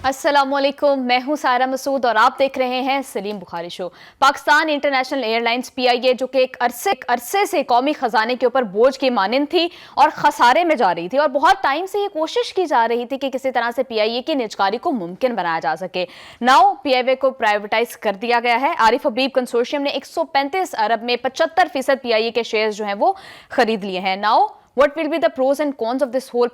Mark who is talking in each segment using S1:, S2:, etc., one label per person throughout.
S1: السلام علیکم، میں ہوں سائرہ مسعود اور آپ دیکھ رہے ہیں سلیم بخاری شو۔ Pakistan international air lines P I اے جو کہ ایک عرصے سے قومی خزانے کے اوپر بوجھ کی مانند تھی اور خسارے میں جا رہی تھی، اور بہت ٹائم سے یہ کوشش کی جا رہی تھی کہ کسی طرح سے پی آئی اے کی نجکاری کو ممکن بنایا جا سکے۔ ناؤ پی آئی اے کو پرائیویٹائز کر دیا گیا ہے۔ عارف حبیب کنسورشیم نے 135 ارب میں 75% پی آئی اے کے شیئرز جو ہیں وہ خرید لیے ہیں۔ Now What will be the pros and cons of this whole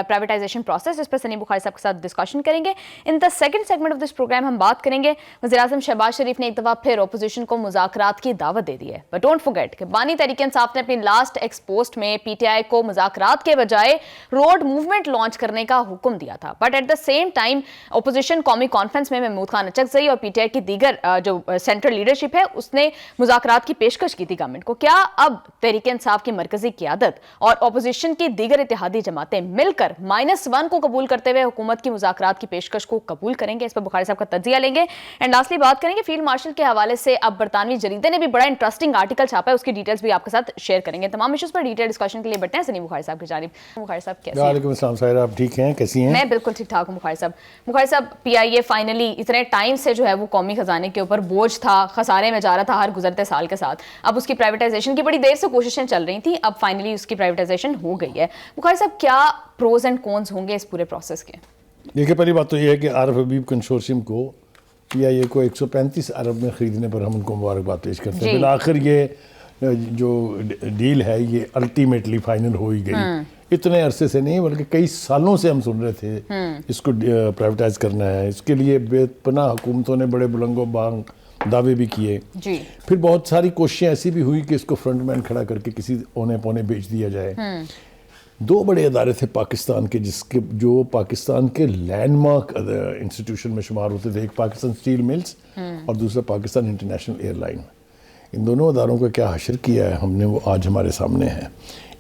S1: privatization process؟ اس پر سلیم بخاری صاحب کے ساتھ ڈسکشن کریں گے۔ In the second segment of this program ہم بات کریں گے وزیراعظم شہباز شریف نے ایک دفعہ پھر اپوزیشن کو مذاکرات کی دعوت دے دی ہے، بٹ ڈونٹ فرگیٹ کہ بانی تحریک انصاف نے اپنی لاسٹ ایکس پوسٹ میں پی ٹی آئی کو مذاکرات کے بجائے روڈ موومنٹ لانچ کرنے کا حکم دیا تھا، but at the same time opposition قومی کانفرنس میں محمود خان اچکزئی اور پی ٹی آئی کی دیگر جو سینٹرل لیڈرشپ ہے اس نے مذاکرات کی پیشکش کی تھی گورنمنٹ کو۔ کیا اب تحریک انصاف کی مرکزی قیادت اور اپوزیشن کی دیگر اتحادی جماعتیں مل کر -1 کو قبول کرتے ہوئے حکومت کی مذاکرات کی پیشکش کو قبول کریں گے؟ اس پر بخاری صاحب کا تجزیہ لیں گے۔ اینڈ لاسٹلی بات کریں گے فیلڈ مارشل کے حوالے سے اب برطانوی جریدے نے بھی بڑا انٹرسٹنگ آرٹیکل چھاپا ہے، اس کی ڈیٹیلز بھی آپ کے ساتھ شیئر کریں گے۔ تمام ایشوز پر ڈیٹیل ڈسکشن کے لیے بڑھتے ہیں سلیم بخاری صاحب کی جانب۔ بخاری صاحب کیسے ہیں؟
S2: وعلیکم السلام سائرہ، آپ ٹھیک ہیں؟ کیسی ہیں؟
S1: میں بالکل ٹھیک ٹھاک ہوں بخاری صاحب۔ بخاری صاحب، پی آئی اے فائنلی اتنے ٹائم سے جو ہے وہ قومی خزانے کے اوپر بوجھ تھا، خسارے میں جا رہا تھا ہر گزرتے سال کے ساتھ، اب اس کی پرائیویٹائزیشن کی بڑی دیر سے کوششیں چل رہی تھیں، اب فائنلی اس کی پرائیویٹائزیشن ہو گئی ہے۔ بخاری صاحب، کیا پروز اینڈ کونز ہوں گے اس پورے پروسیس کے؟
S2: دیکھیں، پہلی بات تو یہ ہے کہ عارف حبیب کنسورشیم کو پی آئی اے کو 135 ارب میں خریدنے پر ہم ان کو مبارکباد پیش کرتے ہیں۔ بالآخر یہ جو ڈیل ہے یہ الٹیمیٹلی فائنل ہو ہی گئی، اتنے عرصے سے نہیں بلکہ کئی سالوں سے ہم سن رہے تھے اس کو پرائیویٹائز کرنا ہے۔ اس کے لیے بے پناہ حکومتوں نے بڑے بلند و بانگ دعوے بھی کیے، پھر بہت ساری کوششیں ایسی بھی ہوئی کہ اس کو فرنٹ مین کھڑا کر کے کسی اونے پونے بیچ دیا جائے۔ دو بڑے ادارے تھے پاکستان کے جو پاکستان کے لینڈ مارک انسٹیٹیوشن میں شمار ہوتے تھے، ایک پاکستان اسٹیل ملز اور دوسرا پاکستان انٹرنیشنل ایئر لائن۔ ان دونوں اداروں کا کیا حشر کیا ہے ہم نے، وہ آج ہمارے سامنے ہے۔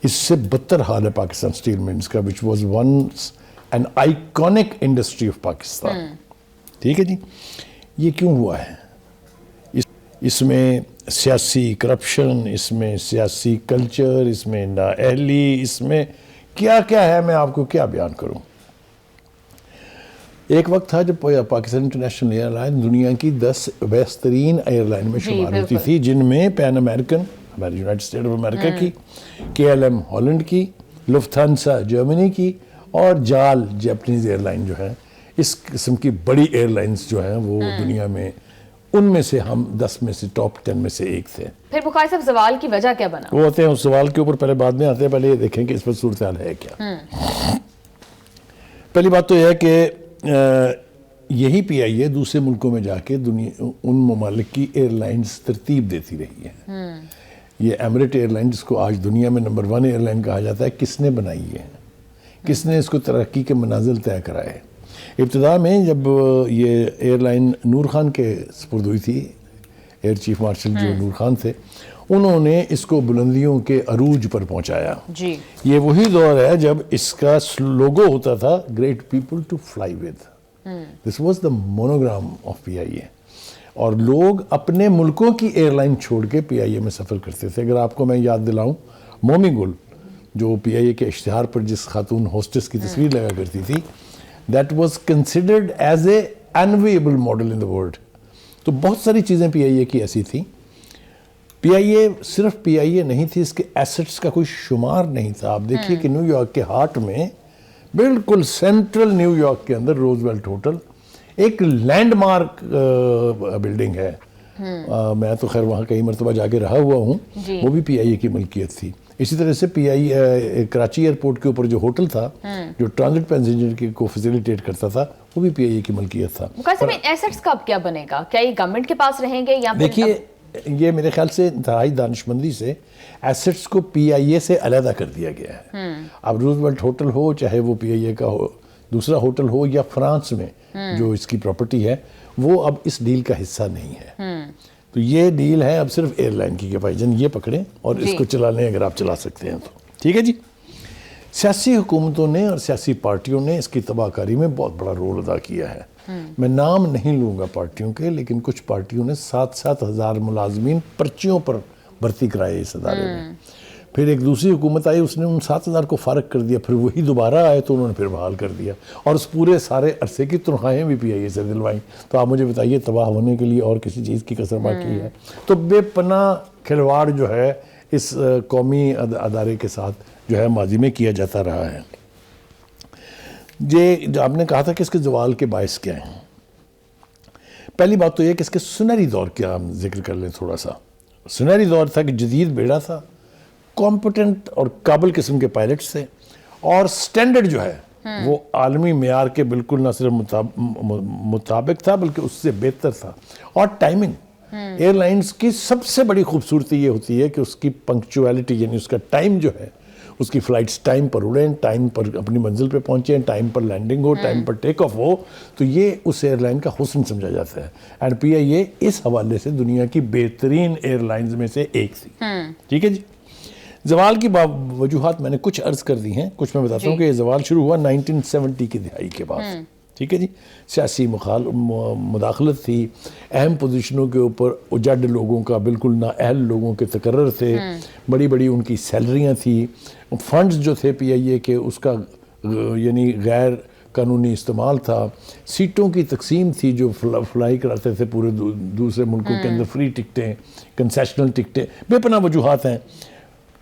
S2: اس سے بدتر حال ہے پاکستان اسٹیل ملز کا، which was once an iconic industry of Pakistan. ٹھیک ہے جی، یہ کیوں ہوا ہے؟ اس میں سیاسی کرپشن، اس میں سیاسی کلچر، اس میں نااہلی، اس میں کیا کیا ہے، میں آپ کو کیا بیان کروں۔ ایک وقت تھا جب پاکستان انٹرنیشنل ایئر لائن دنیا کی 10 بہترین ایئر لائن میں شمار ہوتی تھی، جن میں پین امریکن ہمارے یونائٹڈ اسٹیٹ آف امریکہ کی، کے ایل ایم ہالینڈ کی، لفتھانسا جرمنی کی اور جال جاپنیز ایئر لائن جو ہے، اس قسم کی بڑی ایئر لائنز جو ہیں وہ دنیا میں، ان میں سے ہم 10 میں سے ٹاپ 10 میں سے ایک تھے۔
S1: پھر بخاری صاحب زوال کی وجہ کیا بنا؟
S2: وہ ہوتے ہیں اس سوال کے اوپر پہلے بعد میں آتے ہیں، پہلے یہ دیکھیں کہ اس پر صورتحال ہے کیا۔ پہلی بات تو یہ ہے کہ یہی پی آئی اے دوسرے ملکوں میں جا کے ان ممالک کی ایئر لائنز ترتیب دیتی رہی ہے۔ یہ ایمریٹ ایئر لائن جس کو آج دنیا میں نمبر 1 ایئر لائن کہا جاتا ہے، کس نے بنائی ہے؟ کس نے اس کو ترقی کے منازل طے کرائے؟ ابتدا میں جب یہ ایئر لائن نور خان کے سپرد ہوئی تھی، ایئر چیف مارشل جو نور خان تھے، انہوں نے اس کو بلندیوں کے عروج پر پہنچایا۔ یہ وہی دور ہے جب اس کا لوگو ہوتا تھا great people to fly with, this was the monogram of P I A, اور لوگ اپنے ملکوں کی ایئر لائن چھوڑ کے پی آئی اے میں سفر کرتے تھے۔ اگر آپ کو میں یاد دلاؤں، مومی گل جو پی آئی اے کے اشتہار پر جس خاتون ہوسٹس کی تصویر لگا کرتی تھی، that was considered as a enviable model in the world۔ تو بہت ساری چیزیں پی آئی اے کی ایسی تھیں۔ پی آئی اے صرف پی آئی اے نہیں تھی، اس کے ایسٹس کا کوئی شمار نہیں تھا۔ آپ دیکھیے کہ نیو یارک کے ہارٹ میں، بالکل سینٹرل نیو یارک کے اندر، روز ویلٹ ہوٹل ایک لینڈ مارک بلڈنگ ہے۔ میں تو خیر وہاں کئی مرتبہ جا کے رہا ہوا ہوں، وہ بھی پی آئی اے کی ملکیت تھی۔ اسی طرح سے پی آئی کراچی ایئرپورٹ کے اوپر جو ہوٹل تھا جو ٹرانزٹ پیسنجر کو فیسیلیٹیٹ کرتا تھا، وہ بھی پی آئی اے کی ملکیت تھا۔
S1: ایسٹس کا اب کیا بنے گا؟ کیا یہ گورنمنٹ کے پاس رہیں گے یا؟
S2: دیکھیے، یہ میرے خیال سے انتہائی دانش مندی سے ایسٹس کو پی آئی اے سے علیحدہ کر دیا گیا ہے۔ اب روز ویلٹ ہوٹل ہو، چاہے وہ پی آئی اے کا ہو، دوسرا ہوٹل ہو، یا فرانس میں جو اس کی پراپرٹی ہے، وہ اب اس ڈیل کا حصہ نہیں ہے۔ تو یہ ڈیل ہے اب صرف ایئر لائن کی کہ بھائی جان یہ پکڑیں اور اس کو چلا لیں اگر آپ چلا سکتے ہیں تو۔ ٹھیک ہے جی۔ سیاسی حکومتوں نے اور سیاسی پارٹیوں نے اس کی تباہ کاری میں بہت بڑا رول ادا کیا ہے۔ میں نام نہیں لوں گا پارٹیوں کے، لیکن کچھ پارٹیوں نے 7,000 ملازمین پرچیوں پر بھرتی کرائے اس ادارے میں۔ پھر ایک دوسری حکومت آئی, اس نے ان 7,000 کو فارغ کر دیا, پھر وہی دوبارہ آئے تو انہوں نے پھر بحال کر دیا, اور اس پورے سارے عرصے کی تنخواہیں بھی PIA سے دلوائیں. تو آپ مجھے بتائیے تباہ ہونے کے لیے اور کسی چیز کی کسر باقی ہے؟ تو بے پناہ کھلواڑ جو ہے اس قومی ادارے کے ساتھ جو ہے ماضی میں کیا جاتا رہا ہے. یہ جو آپ نے کہا تھا کہ اس کے زوال کے باعث کیا ہیں, پہلی بات تو یہ کہ اس کے سنہری دور کا ہم ذکر کر لیں تھوڑا سا. سنہری دور تھا کہ جدید بیڑا تھا, کمپٹنٹ اور قابل قسم کے پائلٹس تھے, اور سٹینڈرڈ جو ہے وہ عالمی معیار کے بالکل نہ صرف مطابق تھا بلکہ اس سے بہتر تھا. اور ٹائمنگ, ایئر لائنز کی سب سے بڑی خوبصورتی یہ ہوتی ہے کہ اس کی پنکچویلٹی, یعنی اس کا ٹائم جو ہے, اس کی فلائٹس ٹائم پر اڑیں, ٹائم پر اپنی منزل پہ پہنچیں, ٹائم پر لینڈنگ ہو, ٹائم پر ٹیک آف ہو, تو یہ اس ایئر لائن کا حسن سمجھا جاتا ہے. اینڈ PIA اس حوالے سے دنیا کی بہترین ایئر لائنز میں سے ایک تھی. ٹھیک ہے جی. زوال کی وجوہات میں نے کچھ عرض کر دی ہیں, کچھ میں بتاتا ہوں کہ یہ زوال شروع ہوا 1970 کی دہائی کے بعد. ٹھیک ہے جی. سیاسی مداخلت تھی, اہم پوزیشنوں کے اوپر اجڈ لوگوں کا, بالکل نااہل لوگوں کے تقرر تھے, بڑی بڑی ان کی سیلریاں تھیں, فنڈز جو تھے PIA کے اس کا یعنی غیر قانونی استعمال تھا, سیٹوں کی تقسیم تھی جو فلائی کراتے تھے پورے دوسرے ملکوں کے اندر, فری ٹکٹیں, کنسیشنل ٹکٹیں, بے پناہ وجوہات ہیں.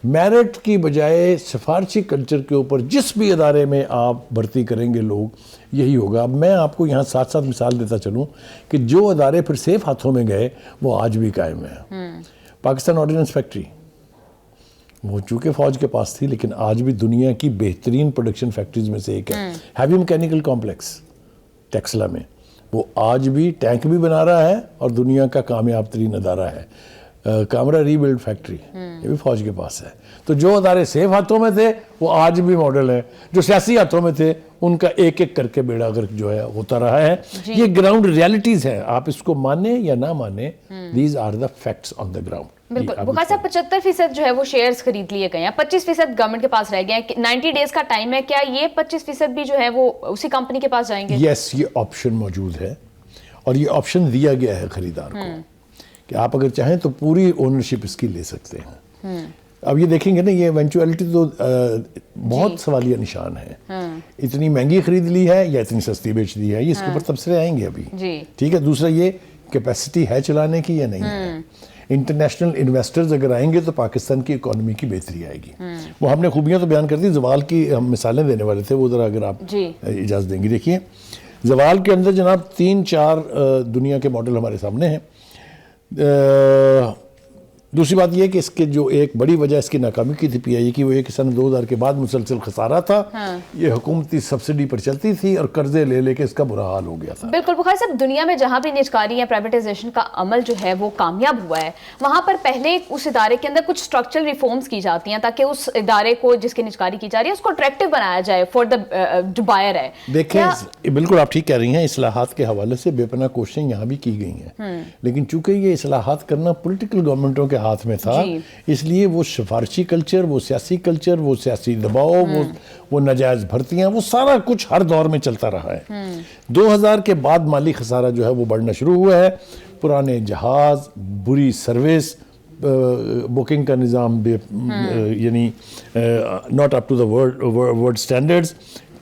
S2: میرٹ کی بجائے سفارشی کلچر کے اوپر جس بھی ادارے میں آپ بھرتی کریں گے لوگ یہی ہوگا. اب میں آپ کو یہاں ساتھ ساتھ مثال دیتا چلوں کہ جو ادارے پھر سیف ہاتھوں میں گئے وہ آج بھی قائم ہیں. پاکستان آرڈیننس فیکٹری, وہ چونکہ فوج کے پاس تھی لیکن آج بھی دنیا کی بہترین پروڈکشن فیکٹریز میں سے ایک ہے. ہیوی میکینیکل کمپلیکس ٹیکسلا میں, وہ آج بھی ٹینک بھی بنا رہا ہے اور دنیا کا کامیاب ترین ادارہ ہے. کامرا ری بلڈ فیکٹری, یہ بھی فوج کے پاس ہے. تو جو ادارے سیف ہاتھوں میں تھے وہ آج بھی ماڈل ہیں, جو سیاسی ہاتھوں میں تھے ان کا ایک ایک کر کے بیڑا غرق جو ہے ہوتا رہا ہے. یہ گراؤنڈ ریالٹیز ہیں, آپ اس کو مانیں یا نہ مانیں, these are the facts on the ground.
S1: بالکل. بخاری صاحب 75% جو ہے وہ شیئرز خرید لیے گئے ہیں, 25% گورنمنٹ کے پاس رہ گئے ہیں, 90 ڈیز کا ٹائم ہے, کیا یہ 25% بھی جو ہے وہ اسی کمپنی کے پاس جائیں گے؟
S2: یس, یہ آپشن موجود ہے اور یہ آپشن دیا گیا ہے خریدار کو کہ آپ اگر چاہیں تو پوری اونرشپ اس کی لے سکتے ہیں. اب یہ دیکھیں گے نا, یہ ایونچویلٹی تو بہت سوالیہ نشان ہے. اتنی مہنگی خرید لی ہے یا اتنی سستی بیچ دی ہے, یہ اس کے اوپر تبصرے آئیں گے ابھی. ٹھیک ہے. دوسرا یہ کیپیسٹی ہے چلانے کی یا نہیں ہے. انٹرنیشنل انویسٹرز اگر آئیں گے تو پاکستان کی اکانومی کی بہتری آئے گی. وہ ہم نے خوبیاں تو بیان کر دی, زوال کی ہم مثالیں دینے والے تھے, وہ ذرا اگر آپ اجازت دیں گے. دیکھیے زوال کے اندر جناب 3-4 دنیا کے ماڈل ہمارے سامنے ہیں. دوسری بات یہ کہ اس کے جو ایک بڑی وجہ اس کی ناکامی کی تھی PIA کی, وہ یہ کہ سن 2000 کے بعد مسلسل خسارہ تھا. یہ حکومتی سبسڈی پر چلتی تھی اور قرضے لے لے کے اس کا برا حال ہو گیا تھا.
S1: بالکل. بخاری صاحب دنیا میں جہاں بھی نجکاری یا پرائیویٹائزیشن کا عمل جو ہے وہ کامیاب ہوا ہے, وہاں پر پہلے اس ادارے کے اندر کچھ اسٹرکچرل ریفارمز کی جاتی ہیں تاکہ اس ادارے کو جس کی نجکاری کی جا رہی ہے اس کو اٹریکٹیو بنایا جائے فار دا جو بائر ہے.
S2: دیکھیں بالکل آپ ٹھیک کہہ رہی ہیں, اصلاحات کے حوالے سے بے پناہ کوششیں یہاں بھی کی گئی ہیں, لیکن چونکہ یہ اصلاحات کرنا پولیٹیکل گورنمنٹوں کے ہاتھ میں تھا, اس لیے وہ سفارشی کلچر, وہ سیاسی کلچر, وہ سیاسی دباؤ, وہ ناجائز بھرتیاں, وہ سارا کچھ ہر دور میں چلتا رہا ہے. 2000 کے بعد مالی خسارہ جو ہے وہ بڑھنا شروع ہوا ہے. پرانے جہاز, بری سروس, بکنگ کا نظام یعنی not up to the world standards,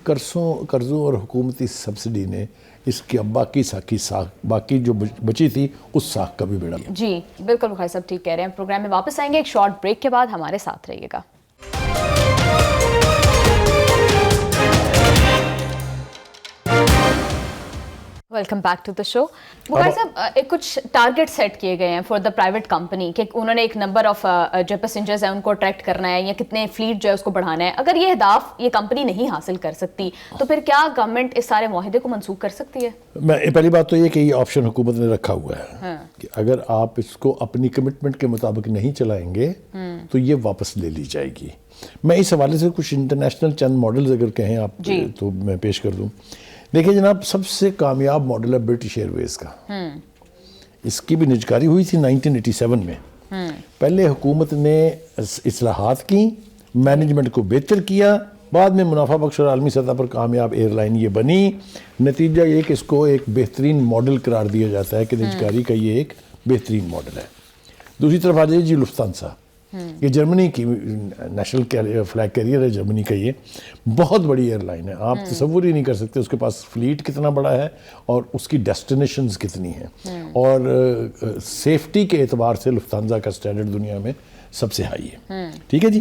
S2: قرضوں اور حکومتی سبسڈی نے اس کی باقی جو بچی تھی اس ساکھ کا بھی بیڑا.
S1: جی بالکل بخاری صاحب ٹھیک کہہ رہے ہیں. پروگرام میں واپس آئیں گے ایک شارٹ بریک کے بعد, ہمارے ساتھ رہیے گا. ویلکم بیک ٹو دا شو. بخاری صاحب کچھ ٹارگیٹ سیٹ کیے گئے ہیں فار دا پرائیویٹ کمپنی کہ انہوں نے ایک نمبر آف جو پیسنجرز ہیں ان کو اٹریکٹ کرنا ہے یا کتنے فلیٹ جو ہے اس کو بڑھانا ہے. اگر یہ اہداف یہ کمپنی نہیں حاصل کر سکتی تو پھر کیا گورنمنٹ اس سارے معاہدے کو منسوخ کر سکتی ہے؟
S2: پہلی بات تو یہ کہ یہ آپشن حکومت نے رکھا ہوا ہے کہ اگر آپ اس کو اپنی کمٹمنٹ کے مطابق نہیں چلائیں گے تو یہ واپس لے لی جائے گی. میں اس حوالے سے کچھ انٹرنیشنل چند ماڈلز اگر کہیں آپ تو میں پیش کر دوں. دیکھیں جناب, سب سے کامیاب ماڈل ہے برٹش ایئر ویز کا. اس کی بھی نجکاری ہوئی تھی 1987 میں. پہلے حکومت نے اصلاحات کی, مینجمنٹ کو بہتر کیا, بعد میں منافع بخش اور عالمی سطح پر کامیاب ایئر لائن یہ بنی. نتیجہ یہ کہ اس کو ایک بہترین ماڈل قرار دیا جاتا ہے کہ نجکاری کا یہ ایک بہترین ماڈل ہے. دوسری طرف آ جائیے جی لفتانسا. یہ جرمنی کی نیشنل فلیگ کیریئر ہے جرمنی کا، یہ بہت بڑی ایئر لائن ہے، آپ تصور ہی نہیں کر سکتے اس کے پاس فلیٹ کتنا بڑا ہے اور اس کی ڈیسٹینیشنز کتنی ہیں، اور سیفٹی کے اعتبار سے لفتھانزا کا سٹینڈرڈ دنیا میں سب سے ہائی ہے. ٹھیک ہے جی.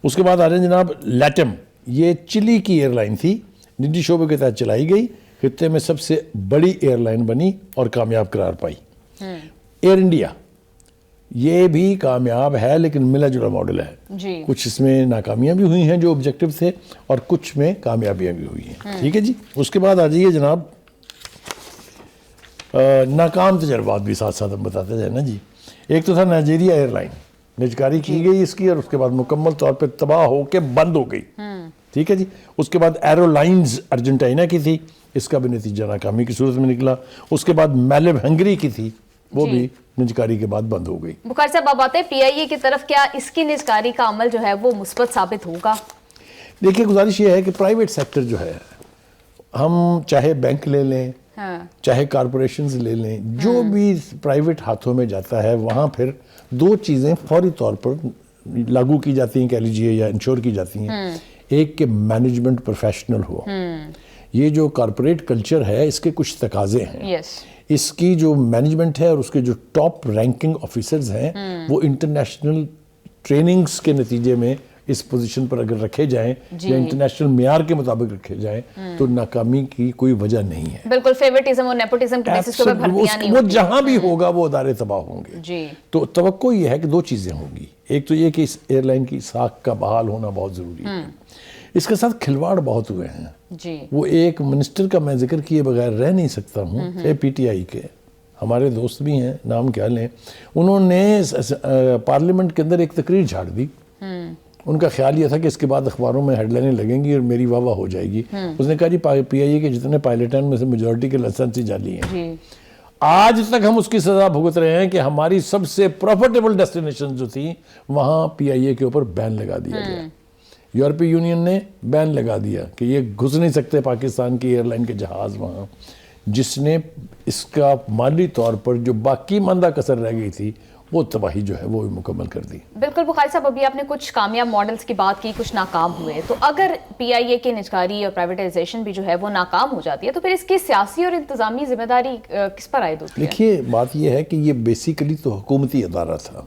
S2: اس کے بعد آ رہے ہیں جناب لیٹم، یہ چلی کی ایئر لائن تھی، نجی شعبے کے تحت چلائی گئی، خطے میں سب سے بڑی ایئر لائن بنی اور کامیاب قرار پائی. ایئر انڈیا یہ بھی کامیاب ہے لیکن ملا جلا ماڈل ہے
S1: جی.
S2: کچھ اس میں ناکامیاں بھی ہوئی ہیں جو آبجیکٹو تھے اور کچھ میں کامیابیاں بھی ہوئی ہیں. ٹھیک ہے جی. اس کے بعد آ جائیے جناب ناکام تجربات بھی ساتھ ساتھ ہم بتاتے جائیں نا جی. ایک تو تھا نائجیریا ایئر لائن، نجکاری کی گئی اس کی اور اس کے بعد مکمل طور پہ تباہ ہو کے بند ہو گئی. ٹھیک ہے جی. اس کے بعد ایرو لائنز ارجنٹائنا کی تھی، اس کا بھی نتیجہ ناکامی کی صورت میں نکلا. اس کے بعد میلب ہنگری کی تھی، وہ بھی نجکاری کے بعد بند ہو گئی.
S1: بخاری صاحب اب آتے ہیں پی آئی اے کی طرف، کیا اس کی نجکاری کا عمل جو ہے وہ مثبت ثابت ہوگا؟
S2: دیکھیے گزارش یہ ہے کہ پرائیویٹ سیکٹر جو ہے، ہم چاہے بینک لے لیں چاہے کارپوریشنز لے لیں، جو بھی پرائیویٹ ہاتھوں میں جاتا ہے وہاں پھر دو چیزیں فوری طور پر لاگو کی جاتی ہیں، کہہ لیجیے یا انشور کی جاتی ہیں. ایک کہ مینجمنٹ پروفیشنل ہو. یہ جو کارپوریٹ کلچر ہے اس کے کچھ تقاضے ہیں. اس کی جو مینجمنٹ ہے اور اس کے جو ٹاپ رینکنگ آفیسرز ہیں وہ انٹرنیشنل ٹریننگز کے نتیجے میں اس پوزیشن پر اگر رکھے جائیں یا انٹرنیشنل معیار کے مطابق رکھے جائیں تو ناکامی کی کوئی وجہ نہیں ہے.
S1: بالکل فیورٹزم اور نیپوٹزم کی بیسس پر بھرتیاں نہیں
S2: وہ جہاں بھی ہوگا وہ ادارے تباہ ہوں گے.
S1: جی. تو
S2: توقع یہ ہے کہ دو چیزیں ہوں گی. ایک تو یہ کہ اس ایئر لائن کی ساکھ کا بحال ہونا بہت ضروری ہے. اس کے ساتھ کھلواڑ بہت ہوئے ہیں.
S1: جی.
S2: وہ ایک منسٹر کا میں ذکر کیے بغیر رہ نہیں سکتا ہوں، پی ٹی آئی کے ہمارے دوست بھی ہیں، نام کیا لیں، انہوں نے پارلیمنٹ کے اندر ایک تقریر جھاڑ دی. ان کا خیال یہ تھا کہ اس کے بعد اخباروں میں ہیڈ لائنیں لگیں گی اور میری واہ واہ ہو جائے گی. اس نے کہا جی پی آئی اے کے جتنے پائلٹ ہیں ان میں سے میجورٹی کے لائسنس ہی جعلی ہیں. آج تک ہم اس کی سزا بھگت رہے ہیں کہ ہماری سب سے پروفیٹیبل ڈیسٹینیشن جو تھیں وہاں پی آئی اے کے اوپر بین لگا دیا گیا. یورپی یونین نے بین لگا دیا کہ یہ گھس نہیں سکتے پاکستان کی ایئر لائن کے جہاز وہاں، جس نے اس کا مالی طور پر جو باقی ماندہ کسر رہ گئی تھی وہ تباہی جو ہے وہ مکمل کر دی. بالکل
S1: بخاری صاحب، ابھی آپ نے کچھ کامیاب ماڈلز کی بات کی، کچھ ناکام ہوئے، تو اگر پی آئی اے کی نجکاری اور پرائیویٹائزیشن بھی جو ہے وہ ناکام ہو جاتی ہے تو پھر اس کی سیاسی اور انتظامی ذمہ داری کس پر عائد ہوتی ہے؟
S2: دیکھیے بات یہ ہے کہ یہ بیسیکلی تو حکومتی ادارہ تھا،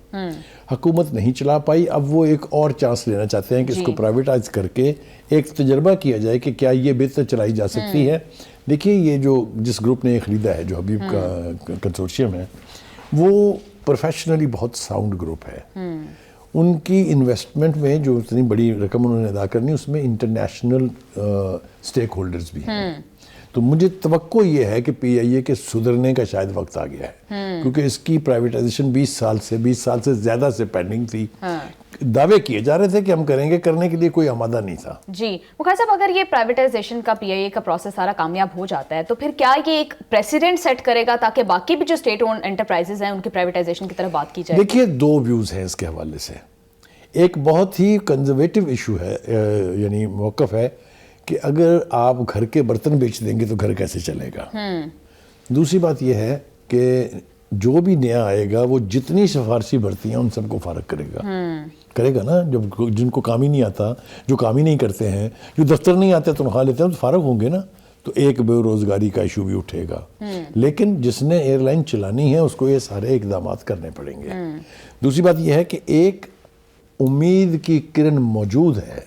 S2: حکومت نہیں چلا پائی. اب وہ ایک اور چانس لینا چاہتے ہیں کہ اس کو پرائیویٹائز کر کے ایک تجربہ کیا جائے کہ کیا یہ بہتر چلائی جا سکتی ہے. دیکھیے یہ جو جس گروپ نے یہ خریدا ہے جو حبیب کا کنسورشیم ہے وہ پروفیشنلی بہت ساؤنڈ گروپ ہے. ان کی انویسٹمنٹ میں جو اتنی بڑی رقم انہوں نے ادا کرنی اس میں انٹرنیشنل سٹیک ہولڈرز بھی ہیں. تو مجھے توقع یہ ہے کہ پی آئی اے کے سدھرنے کا شاید وقت آ گیا ہے، کیونکہ اس کی پرائیویٹائزیشن 20 سال سے زیادہ سے پینڈنگ تھی. دعوے کیے جا رہے تھے کہ ہم کریں گے، کرنے کے لیے کوئی آمادہ نہیں تھا.
S1: جی بخاری صاحب، اگر یہ پرائیویٹائزیشن کا پی آئی اے کا پروسیس سارا کامیاب ہو جاتا ہے تو پھر کیا یہ ایک پریسیڈنٹ سیٹ کرے گا تاکہ باقی بھی جو اسٹیٹ اونڈ انٹرپرائزز ہیں ان کی پرائیویٹائزیشن کی طرف بات کی جائے؟
S2: دیکھیے دو ویوز ہیں اس کے حوالے سے. ایک بہت ہی کنزرویٹو ایشو ہے، یعنی موقف ہے کہ اگر آپ گھر کے برتن بیچ دیں گے تو گھر کیسے چلے گا. دوسری بات یہ ہے کہ جو بھی نیا آئے گا وہ جتنی سفارشی بھرتی ہیں ان سب کو فارغ کرے گا نا. جب جن کو کام ہی نہیں آتا، جو کام ہی نہیں کرتے ہیں، جو دفتر نہیں آتے تنخواہ لیتے ہیں تو فارغ ہوں گے نا. تو ایک بے روزگاری کا ایشو بھی اٹھے گا. لیکن جس نے ایئر لائن چلانی ہے اس کو یہ سارے اقدامات کرنے پڑیں گے. دوسری بات یہ ہے کہ ایک امید کی کرن موجود ہے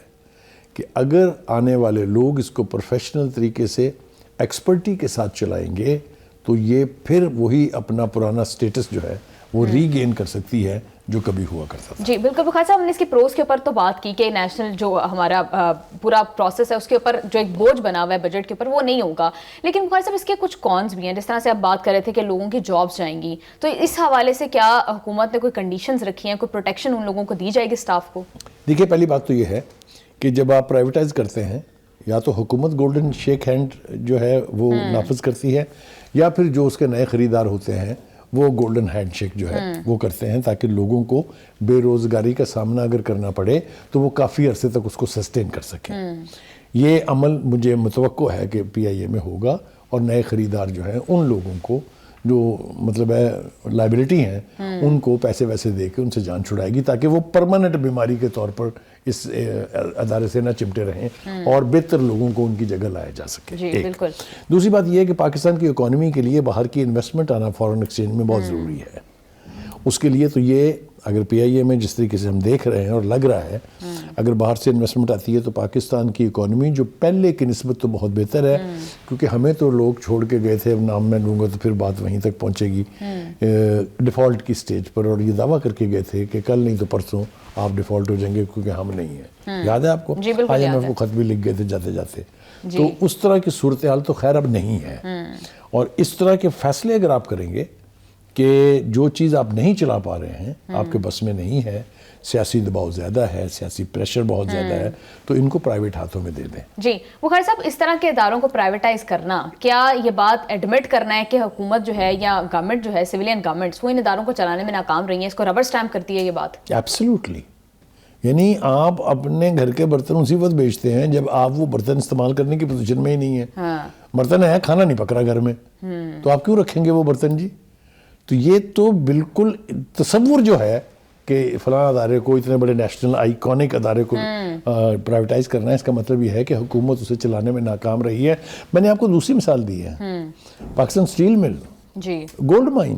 S2: کہ اگر آنے والے لوگ اس کو پروفیشنل طریقے سے ایکسپرٹی کے ساتھ چلائیں گے تو یہ پھر وہی اپنا پرانا سٹیٹس جو ہے وہ ری گین کر سکتی ہے جو کبھی ہوا کرتا تھا.
S1: جی بالکل بخاری صاحب، ہم نے اس کی پروز کے اوپر تو بات کی کہ نیشنل جو ہمارا پورا پروسیس ہے اس کے اوپر جو ایک بوجھ بنا ہوا ہے بجٹ کے اوپر وہ نہیں ہوگا، لیکن بخاری صاحب اس کے کچھ کونز بھی ہیں. جس طرح سے آپ بات کر رہے تھے کہ لوگوں کی جابس جائیں گی، تو اس حوالے سے کیا حکومت نے کوئی کنڈیشنز رکھی ہیں، کوئی پروٹیکشن ان لوگوں کو دی جائے گی اسٹاف کو؟
S2: دیکھیے پہلی بات تو یہ ہے کہ جب آپ پرائیویٹائز کرتے ہیں یا تو حکومت گولڈن شیک ہینڈ جو ہے وہ نافذ کرتی ہے یا پھر جو اس کے نئے خریدار ہوتے ہیں وہ گولڈن ہینڈ شیک جو ہے وہ کرتے ہیں تاکہ لوگوں کو بے روزگاری کا سامنا اگر کرنا پڑے تو وہ کافی عرصے تک اس کو سسٹین کر سکیں. یہ عمل مجھے متوقع ہے کہ پی آئی اے میں ہوگا اور نئے خریدار جو ہیں ان لوگوں کو جو مطلب ہے لائبلٹی ہیں ان کو پیسے ویسے دے کے ان سے جان چھڑائے گی تاکہ وہ پرماننٹ بیماری کے طور پر اس ادارے سے نہ چمٹے رہیں اور بہتر لوگوں کو ان کی جگہ لایا جا سکے.
S1: جی بالکل.
S2: دوسری بات یہ ہے کہ پاکستان کی اکانومی کے لیے باہر کی انویسٹمنٹ آنا فارن ایکسچینج میں بہت ضروری ہے. اس کے لیے تو یہ اگر پی آئی اے میں جس طریقے سے ہم دیکھ رہے ہیں اور لگ رہا ہے اگر باہر سے انویسٹمنٹ آتی ہے تو پاکستان کی اکانومی جو پہلے کی نسبت تو بہت بہتر ہے, کیونکہ ہمیں تو لوگ چھوڑ کے گئے تھے, اب نام میں لوں گا تو پھر بات وہیں تک پہنچے گی, ڈیفالٹ کی سٹیج پر, اور یہ دعویٰ کر کے گئے تھے کہ کل نہیں تو پرسوں آپ ڈیفالٹ ہو جائیں گے کیونکہ ہم نہیں ہیں. یاد ہے آپ کو؟ آئی ایم ایف کو خط بھی لکھ گئے تھے جاتے جاتے. تو اس طرح کی صورتحال تو خیر اب نہیں ہے, اور اس طرح کے فیصلے اگر آپ کریں گے کہ جو چیز آپ نہیں چلا پا رہے ہیں, آپ کے بس میں نہیں ہے, سیاسی دباؤ زیادہ ہے, سیاسی پریشر بہت زیادہ ہے, تو ان کو پرائیویٹ ہاتھوں میں دے دیں.
S1: جی بخاری صاحب, اس طرح کے اداروں کو پرائیویٹائز کرنا, کیا یہ بات ایڈمٹ کرنا ہے کہ حکومت جو ہے یا گورنمنٹ جو ہے, سویلین گورنمنٹس, وہ ان اداروں کو چلانے میں ناکام رہی ہیں, اس کو ربر سٹیمپ کرتی ہے یہ بات؟
S2: ایبسلیوٹلی. یعنی آپ اپنے گھر کے برتن اسی وقت بیچتے ہیں جب آپ وہ برتن استعمال کرنے کی پوزیشن میں ہی نہیں ہے. برتن ہے, کھانا نہیں پک رہا گھر میں, تو آپ کیوں رکھیں گے وہ برتن جی؟ تو یہ تو بالکل تصور جو ہے کہ فلاں ادارے کو, اتنے بڑے نیشنل آئیکونک ادارے کو پرائیویٹائز کرنا ہے, اس کا مطلب یہ ہے کہ حکومت اسے چلانے میں ناکام رہی ہے. میں نے آپ کو دوسری مثال دی ہے, Pakistan steel mill, gold mine,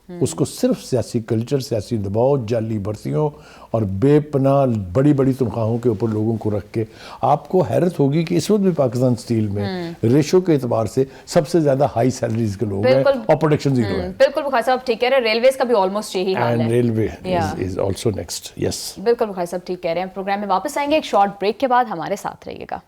S2: اس کو صرف سیاسی کلچر, سیاسی دباؤ, جعلی بھرتیوں اور بے پناہ بڑی بڑی تنخواہوں کے اوپر لوگوں کو رکھ کے, آپ کو حیرت ہوگی کہ اس وقت بھی پاکستان سٹیل میں ریشو کے اعتبار سے سب سے زیادہ ہائی سیلریز کے لوگ ہیں اور پروڈکشن زیرو ہے.
S1: بالکل بخاری صاحب ٹھیک کہہ رہے ہیں, ریلویز کا بھی آلموسٹ یہی حال ہے.
S2: And railway is also next. Yes
S1: بالکل بخاری صاحب ٹھیک کہہ رہے ہیں. پروگرام میں واپس آئیں گے ایک شارٹ بریک کے بعد, ہمارے ساتھ رہیے گا.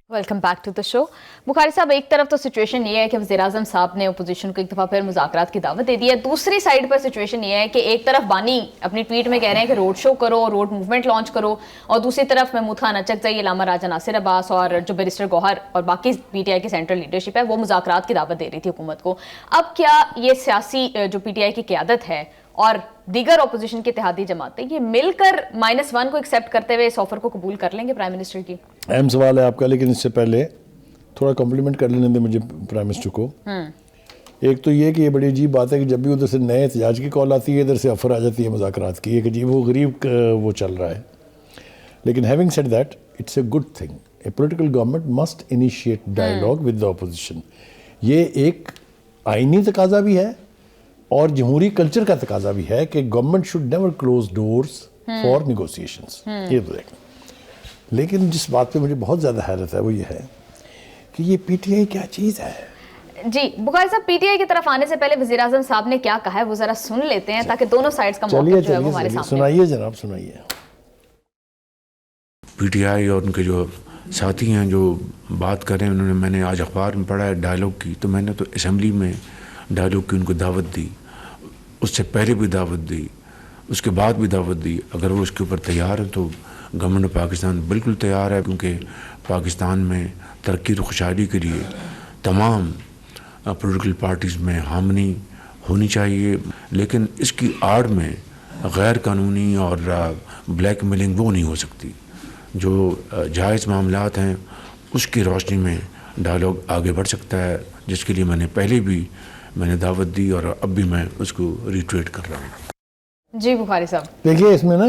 S1: ویلکم بیک ٹو دا شو. بخاری صاحب, ایک طرف تو سچویشن یہ ہے کہ وزیر اعظم صاحب نے اپوزیشن کو ایک دفعہ پھر مذاکرات کی دعوت دے دی ہے. دوسری سائڈ پر سچویشن یہ ہے کہ ایک طرف بانی اپنی ٹویٹ میں کہہ رہے ہیں کہ روڈ شو کرو, روڈ موومنٹ لانچ کرو, اور دوسری طرف محمود خان اچکزئی, علامہ راجہ ناصر عباس اور جو بیرسٹر گوہر اور باقی پی ٹی آئی کی سینٹرل لیڈرشپ ہے وہ مذاکرات کی دعوت دے رہی تھی حکومت کو. اب کیا یہ سیاسی جو پی ٹی آئی کی قیادت ہے اور دیگر اپوزیشن کی اتحادی جماعتیں, یہ مل کر -1 کو ایکسیپٹ کرتے ہوئے اس آفر کو قبول کر لیں گے پرائم منسٹر کی؟
S2: اہم سوال ہے آپ کا, لیکن اس سے پہلے تھوڑا کمپلیمنٹ کر لینے دیں مجھے پرائم منسٹر کو. ایک تو یہ کہ یہ بڑی عجیب بات ہے کہ جب بھی ادھر سے نئے احتجاج کی کال آتی ہے ادھر سے آفر آ جاتی ہے مذاکرات کی. ایک عجیب و غریب وہ چل رہا ہے. لیکن having said that, it's a good thing. A political government must initiate dialogue with the opposition. یہ ایک آئینی تقاضا بھی ہے اور جمہوری کلچر کا تقاضا بھی ہے کہ government should never close doors for negotiations. یہ تو دیکھیں. لیکن جس بات پہ مجھے بہت زیادہ حیرت ہے وہ یہ ہے کہ یہ پی ٹی آئی کیا چیز ہے.
S1: جی بخاری صاحب, پی ٹی آئی کی طرف آنے سے پہلے وزیر اعظم صاحب نے کیا کہا ہے وہ ذرا سن لیتے ہیں تاکہ دونوں سائڈز کا موقف جو ہے وہ ہمارے سامنے.
S2: سنائیے جناب, سنائیے.
S3: پی ٹی آئی اور ان کے جو ساتھی ہیں جو بات کر رہے ہیں, انہوں نے, میں نے آج اخبار میں پڑھا ہے ڈائلاگ کی, تو میں نے تو اسمبلی میں ڈائلاگ کی ان کو دعوت دی, اس سے پہلے بھی دعوت دی, اس کے بعد بھی دعوت دی. اگر وہ اس کے اوپر تیار ہیں تو گورنمنٹ پاکستان بالکل تیار ہے, کیونکہ پاکستان میں ترقی و خوشحالی کے لیے تمام پولیٹیکل پارٹیز میں حامی ہونی چاہیے. لیکن اس کی آڑ میں غیر قانونی اور بلیک میلنگ وہ نہیں ہو سکتی. جو جائز معاملات ہیں اس کی روشنی میں ڈائلاگ آگے بڑھ سکتا ہے, جس کے لیے میں نے پہلے بھی دعوت دی اور اب بھی میں اس کو ریٹویٹ کر رہا ہوں.
S1: جی بخاری صاحب
S2: دیکھیے, اس میں نا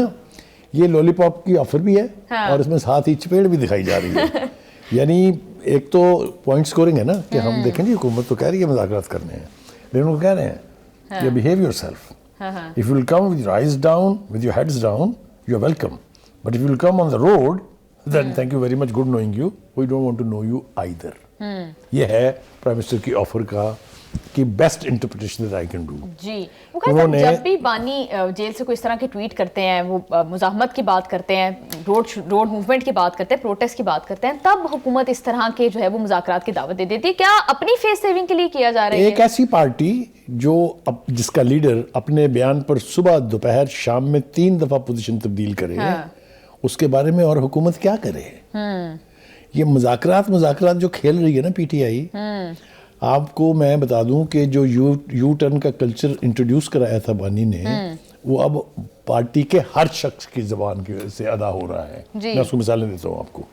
S2: یہ لولی پاپ کی آفر بھی ہے اور اس میں ساتھ ہی چپیڑ بھی دکھائی جا رہی ہے. یعنی ایک تو پوائنٹ سکورنگ ہے نا کہ ہم دیکھیں جی حکومت تو کہہ رہی ہے مذاکرات کرنے ہیں, لیکن وہ کہہ رہے ہیں کہ behave yourself. If you will come with your eyes down, with your heads down, you are welcome. But if you will come on the road then thank you very much, good knowing you, we don't want to know you either. یہ ہے prime minister کی offer کی best interpretation that I can do.
S1: جی صاحب, جب بھی بانی jail سے کوئی اس طرح کی ٹویٹ کرتے ہیں, وہ مزاحمت کی بات کرتے ہیں, روڈ موومنٹ کی بات کرتے ہیں, پروٹیسٹ کی بات کرتے ہیں, تب حکومت اس طرح کے جو ہے وہ مذاکرات کی دعوت دے دیتی ہے. کیا اپنی فیس سیونگ کے لیے کیا جا رہا ہے؟
S2: ایک ایسی پارٹی جو جس کا لیڈر اپنے بیان پر صبح دوپہر شام میں 3 دفعہ پوزیشن تبدیل کرے, اس کے بارے میں اور حکومت کیا کرے؟ یہ مذاکرات جو کھیل رہی ہے نا پی ٹی آئی, آپ کو میں بتا دوں کہ جو یو ٹرن کا کلچر انٹروڈیوس کرایا تھا بانی نے, وہ اب پارٹی کے ہر شخص کی زبان سے ادا ہو رہا ہے. میں اس کو مثالیں دیتا ہوں آپ کو.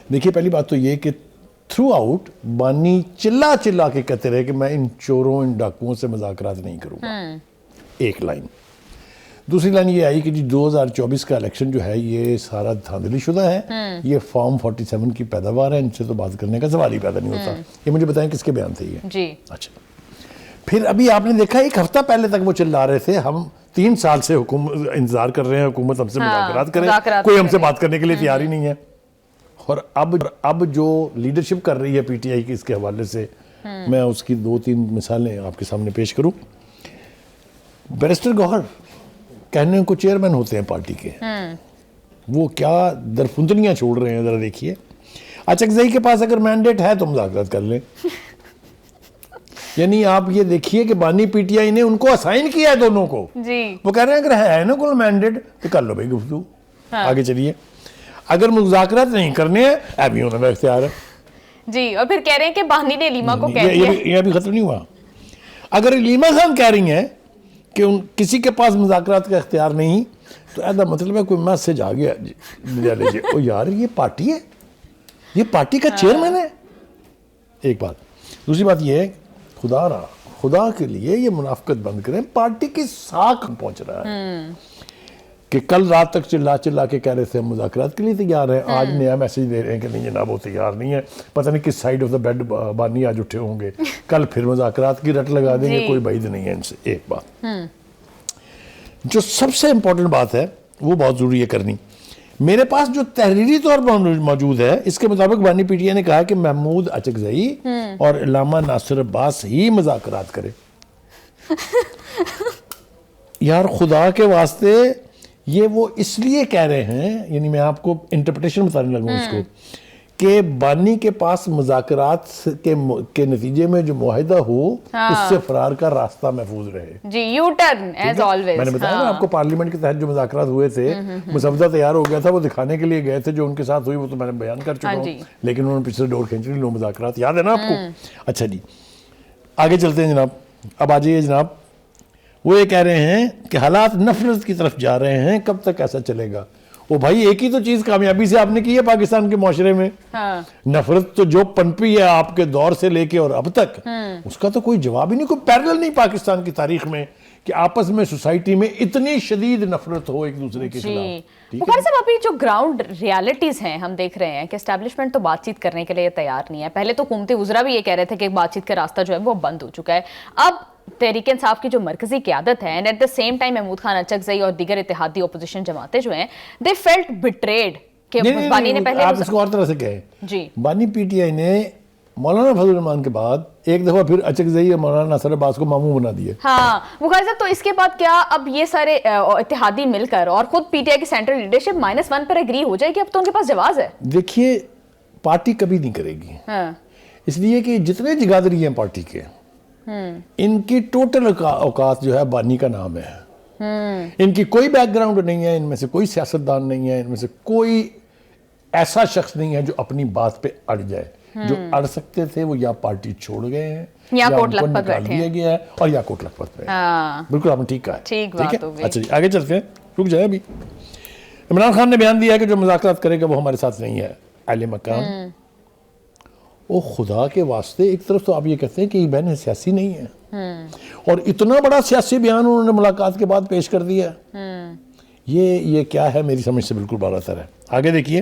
S2: دیکھیے پہلی بات تو یہ کہ تھرو آؤٹ بانی چلا چلا کے کہتے رہے کہ میں ان چوروں ان ڈاکوؤں سے مذاکرات نہیں کروں گا. ایک لائن. دوسری لائن یہ آئی کہ جی 2024 کا الیکشن جو ہے یہ سارا دھاندلی شدہ ہے, یہ فارم 47 کی پیداوار ہے, ان سے تو بات کرنے کا سوال ہی پیدا نہیں ہوتا. یہ مجھے بتائیں کس کے بیان تھے یہ؟
S1: جی
S2: اچھا, پھر ابھی آپ نے دیکھا ایک ہفتہ پہلے تک وہ چلا رہے تھے ہم 3 سال سے انتظار کر رہے ہیں حکومت ہم سے مذاکرات کرے, کوئی ہم سے بات کرنے کے لیے تیار ہی نہیں ہے. اور اب جو لیڈرشپ کر رہی ہے پی ٹی آئی کی اس کے حوالے سے میں اس کی 2-3 مثالیں آپ کے سامنے پیش کروں. بیرسٹر گوہر کہنے کو چیئرمین ہوتے ہیں پارٹی کے, وہ کیا درفندنیاں چھوڑ رہے ہیں ذرا دیکھیے. اچکزئی کے پاس اگر مینڈیٹ ہے تو مذاکرات کر لیں. یعنی آپ یہ دیکھیے کہ بانی پی ٹی آئی نے ان کو اسائن کیا ہے دونوں کو, وہ کہہ رہے ہیں اگر ہے نا کوئی مینڈیٹ تو کر لو بھائی گفتگو, آگے چلیے. اگر مذاکرات نہیں کرنے ہیں ابھی ہونا کا اختیار ہے
S1: جی, اور پھر کہہ رہے ہیں کہ بانی نے علیمہ کو کہہ دیا.
S2: یہ ابھی ختم نہیں ہوا. اگر علیمہ خان کہہ رہی ہیں کہ کسی کے پاس مذاکرات کا اختیار نہیں تو ایسا مطلب ہے کوئی میسج آ گیا لے لیجیے او یار یہ پارٹی ہے, یہ پارٹی کا چیئرمین ہے. ایک بات. دوسری بات یہ ہے خدا کے لیے یہ منافقت بند کریں. پارٹی کی ساکھ پہنچ رہا ہے کہ کل رات تک چلا کے کہہ رہے تھے ہم مذاکرات کے لیے تیار ہیں, آج نیا میسج دے رہے ہیں کہ نہیں جناب وہ تیار نہیں ہے, پتہ نہیں کس سائیڈ آف دا بیڈ بانی آج اٹھے ہوں گے, کل پھر مذاکرات کی رٹ لگا دیں گے, کوئی بعید نہیں ہے ان سے. ایک بات جو سب سے امپورٹنٹ بات ہے وہ بہت ضروری ہے کرنی, میرے پاس جو تحریری طور پر موجود ہے اس کے مطابق بانی پی ٹی آئی نے کہا کہ محمود اچکزئی اور علامہ ناصر عباس ہی مذاکرات کرے. یار خدا کے واسطے یہ وہ اس لیے کہہ رہے ہیں, یعنی میں آپ کو انٹرپریٹیشن بتانے لگوں اس کو, کہ بانی کے پاس مذاکرات کے نتیجے میں جو معاہدہ ہو اس سے فرار کا راستہ محفوظ رہے.
S1: جی یو ٹرن ایز آلویز.
S2: میں نے بتایا نا آپ کو پارلیمنٹ کے تحت جو مذاکرات ہوئے تھے, مسودہ تیار ہو گیا تھا, وہ دکھانے کے لیے گئے تھے, جو ان کے ساتھ ہوئی وہ تو میں نے بیان کر چکا ہوں, لیکن انہوں نے پچھلے ڈور کھینچ لی. لو مذاکرات یاد ہے نا آپ کو. اچھا جی آگے چلتے ہیں جناب. اب آ جائیے جناب, وہ یہ کہہ رہے ہیں کہ حالات نفرت کی طرف جا رہے ہیں, کب تک ایسا چلے گا؟ وہ بھائی ایک ہی تو چیز کامیابی سے آپ نے کی ہے پاکستان کے معاشرے میں, نفرت تو جو پنپی ہے آپ کے دور سے لے کے اور اب تک, اس کا تو کوئی جواب ہی نہیں, کوئی پیرلل نہیں پاکستان کی تاریخ میں کہ آپس میں سوسائٹی میں اتنی شدید نفرت ہو ایک دوسرے کے خلاف.
S1: بخاری صاحب ابھی جو گراؤنڈ ریالٹیز ہیں ہم دیکھ رہے ہیں کہ اسٹیبلشمنٹ تو بات چیت کرنے کے لیے تیار نہیں ہے. پہلے تو حکومتی وزراء بھی یہ کہہ رہے تھے کہ بات چیت کا راستہ جو ہے وہ بند ہو چکا ہے. اب تحریک انصاف کی جو مرکزی قیادت ہے and at the same time Mahmood Khan Achakzai اور دیگر اتحادی اپوزیشن جماعتیں جو ہیں دے فیلٹ بیٹریڈ کہ بانی نے پہلے
S2: آپ اس کو اور طرح سے کہیں.
S1: جی
S2: بانی پی ٹی آئی نے مولانا فضل الرحمان کے بعد ایک دفعہ پھر اچکزئی اور مولانا ناصر عباس کو ماموں بنا دیے.
S1: ہاں بخاری صاحب, تو اس کے بعد کیا اب یہ سارے اتحادی مل کر اور خود پی ٹی آئی کی سینٹرل لیڈرشپ -1 پر اگری ہو جائے گی؟ اب تو ان کے پاس جواز ہے.
S2: دیکھیے پارٹی کبھی نہیں کرے گی, اس لیے کہ جتنے جگادری ہیں پارٹی کے ان کی ٹوٹل اوقات جو ہے بانی کا نام ہے. ان کی کوئی بیک گراؤنڈ نہیں ہے, ان میں سے کوئی سیاستدان نہیں ہے, ان میں سے کوئی ایسا شخص نہیں ہے جو اپنی بات پہ اڑ جائے. جو اڑ سکتے تھے وہ یا پارٹی چھوڑ گئے ہیں
S1: یا
S2: ان
S1: کوٹ
S2: کو
S1: لکھپت
S2: نکال
S1: بیٹھے
S2: دیا گیا ہے اور یا کوٹ لکھپت پہ. بالکل آپ نے ٹھیک کہا ہے.
S1: ٹھیک بات ہو گئی.
S2: اچھا جی آگے چلتے ہیں, رک جائیں. ابھی عمران خان نے بیان دیا کہ جو مذاکرات کرے گا وہ ہمارے ساتھ نہیں ہے. اہل مقام او خدا کے واسطے, ایک طرف تو آپ یہ کہتے ہیں کہ یہ بہن سیاسی نہیں ہے اور اتنا بڑا سیاسی بیان انہوں نے ملاقات کے بعد پیش کر دیا. یہ کیا ہے میری سمجھ سے بالکل بالاتر ہے. آگے دیکھیے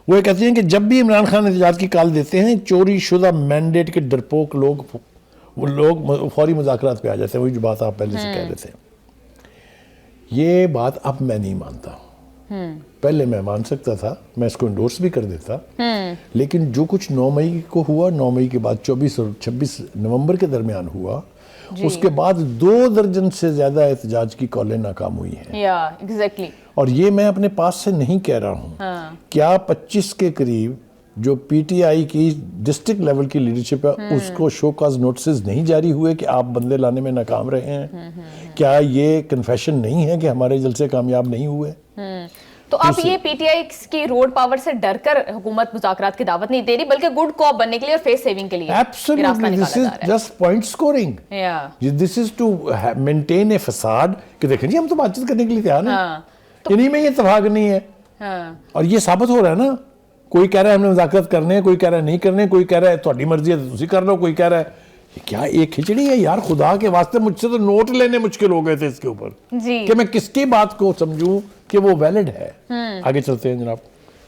S2: وہ یہ کہتے ہیں کہ جب بھی عمران خان احتجاج کی کال دیتے ہیں چوری شدہ مینڈیٹ کے ڈرپوک لوگ فوری مذاکرات پہ آ جاتے ہیں. وہی جو بات آپ پہلے سے کہہ رہے تھے, یہ بات اب میں نہیں مانتا. پہلے میں مان سکتا تھا, میں اس کو انڈورس بھی کر دیتا, لیکن جو کچھ 9 مئی کو ہوا, 9 مئی کے بعد 24 اور 26 نومبر کے درمیان ہوا, اس کے بعد 2 درجن سے زیادہ احتجاج کی کالیں ناکام ہوئی ہیں. اور یہ میں اپنے پاس سے نہیں کہہ رہا ہوں. کیا 25 کے قریب جو پی ٹی آئی کی ڈسٹرکٹ لیول کی لیڈرشپ ہے اس کو شو کاز نوٹسز نہیں جاری ہوئے کہ آپ بندے لانے میں ناکام رہے ہیں؟ کیا یہ کنفیشن نہیں ہے کہ ہمارے جلسے کامیاب نہیں ہوئے؟
S1: تو اب یہ پی ٹی آئی کی روڈ پاور سے ڈر کر حکومت مذاکرات کی دعوت نہیں دے رہی بلکہ گڈ کوپ بننے کے لیے اور فیس سیونگ کے لیے
S2: Absolutely, this is just point scoring. This is to maintain a facade کہ دیکھیں جی ہم تو بات چیت کرنے کے لیے تیار ہیں, انہی میں یہ اتفاق نہیں ہے. اور یہ ثابت ہو رہا ہے نا کوئی کہہ رہا ہے ہم نے مذاکرات کرنے ہیں, کوئی کہہ رہا ہے نہیں کرنے, کوئی کہہ رہا ہے تہاڈی مرضی ہے تو تسی کر لو, کوئی کہہ رہا ہے یہ کیا ایک کھچڑی ہے یار, خدا کے واسطے مجھ سے تو نوٹ لینے مشکل ہو گئے تھے اس کے اوپر
S1: جی
S2: کہ میں کس کی بات کو سمجھوں کہ وہ ویلڈ ہے. آگے چلتے ہیں جناب.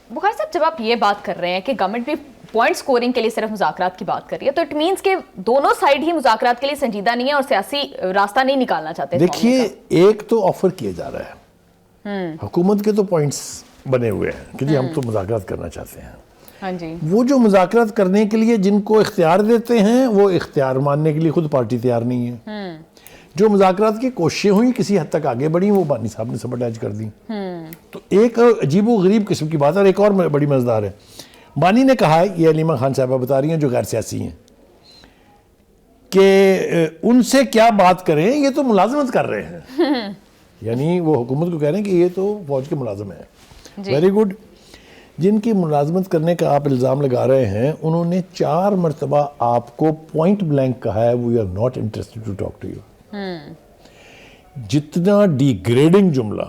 S1: بخاری صاحب جب آپ یہ بات کر رہے ہیں کہ گورنمنٹ بھی پوائنٹ سکورنگ کے لیے صرف مذاکرات کی بات کر رہی ہے, تو اٹ مینس کہ دونوں سائڈ ہی مذاکرات کے لیے سنجیدہ نہیں ہے اور سیاسی راستہ نہیں نکالنا چاہتے.
S2: دیکھیے ایک تو آفر کیا جا رہا ہے, حکومت کے تو پوائنٹس بنے ہوئے ہیں کہ جی ہم تو مذاکرات کرنا چاہتے ہیں.
S1: ہاں جی,
S2: وہ جو مذاکرات کرنے کے لیے جن کو اختیار دیتے ہیں وہ اختیار ماننے کے لیے خود پارٹی تیار نہیں ہے. جو مذاکرات کی کوششیں ہوئیں کسی حد تک آگے بڑھی وہ بانی صاحب نے سبٹیج کر دی. تو ایک عجیب و غریب قسم کی بات ہے. اور ایک اور بڑی مزیدار ہے, بانی نے کہا ہے, یہ علیمہ خان صاحبہ بتا رہی ہیں جو غیر سیاسی ہیں, کہ ان سے کیا بات کریں, یہ تو ملازمت کر رہے ہیں. یعنی وہ حکومت کو کہہ رہے ہیں کہ یہ تو فوج کے ملازم ہیں. Very good. جن کی ملازمت کرنے کا آپ الزام لگا رہے ہیں انہوں نے 4 مرتبہ آپ کو پوائنٹ بلینک کہا ہے we are not interested to talk to you. جتنا ڈی گریڈنگ جملہ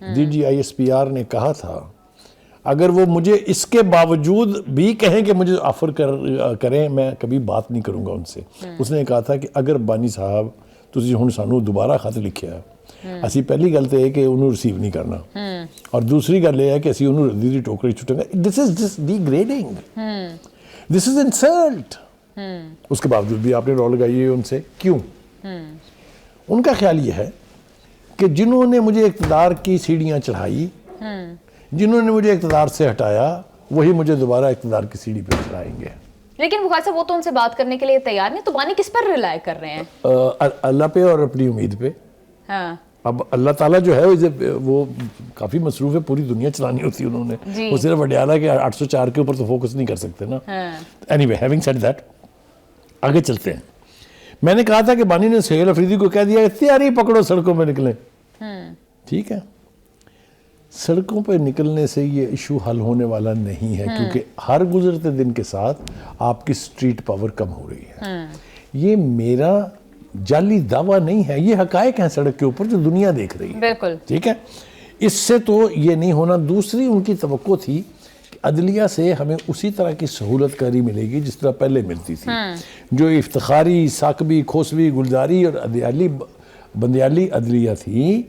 S2: DGISPR نے کہا تھا, اگر وہ مجھے اس کے باوجود بھی کہیں کہ مجھے آفر کریں میں کبھی بات نہیں کروں گا ان سے. اس نے کہا تھا کہ اگر بانی صاحب تسی ہن سانو دوبارہ خط لکھیا, اسی پہلی گل تو یہ کہ انہوں ریسیو نہیں کرنا, اور دوسری گل یہ ہے کہ اسی انہوں دی ٹوکری چھٹیں گا. This is just degrading, this is insult. اس کے باوجود بھی آپ نے رو لگائی ہے ان سے. کیوں؟ ان کا خیال یہ ہے کہ جنہوں نے مجھے اقتدار کی سیڑھیاں چڑھائی, جنہوں نے مجھے اقتدار سے ہٹایا, وہی مجھے دوبارہ اقتدار کی سیڑھی پہ چڑھائیں گے.
S1: لیکن بخاری صاحب وہ تو ان سے بات کرنے کے لیے تیار نہیں, تو بانی کس پر ریلائی کر رہے ہیں؟
S2: اللہ پہ اور اپنی امید پہ. اب اللہ تعالیٰ جو ہے وہ کافی مصروف ہے, پوری دنیا چلانی ہوتی ہے انہوں نے, وہ صرف وڈیالہ کے 804 کے اوپر تو فوکس نہیں کر سکتے نا. Any way, having said that, آگے چلتے ہیں. میں نے کہا تھا کہ بانی نے سہیل افریدی کو کہہ دیا کہ تیاری پکڑو سڑکوں پہ نکلیں. ٹھیک ہے, سڑکوں پہ نکلنے سے یہ ایشو حل ہونے والا نہیں ہے, کیونکہ ہر گزرتے دن کے ساتھ آپ کی سٹریٹ پاور کم ہو رہی ہے. یہ میرا جعلی دعویٰ نہیں ہے, یہ حقائق ہیں سڑک کے اوپر جو دنیا دیکھ رہی ہے.
S1: بالکل
S2: ٹھیک ہے, اس سے تو یہ نہیں ہونا. دوسری ان کی توقع تھی کہ عدلیہ سے ہمیں اسی طرح کی سہولت کاری ملے گی جس طرح پہلے ملتی تھی, جو افتخاری, ثاقبی, کھوسوی, گلزاری اور بندیالی عدلیہ تھی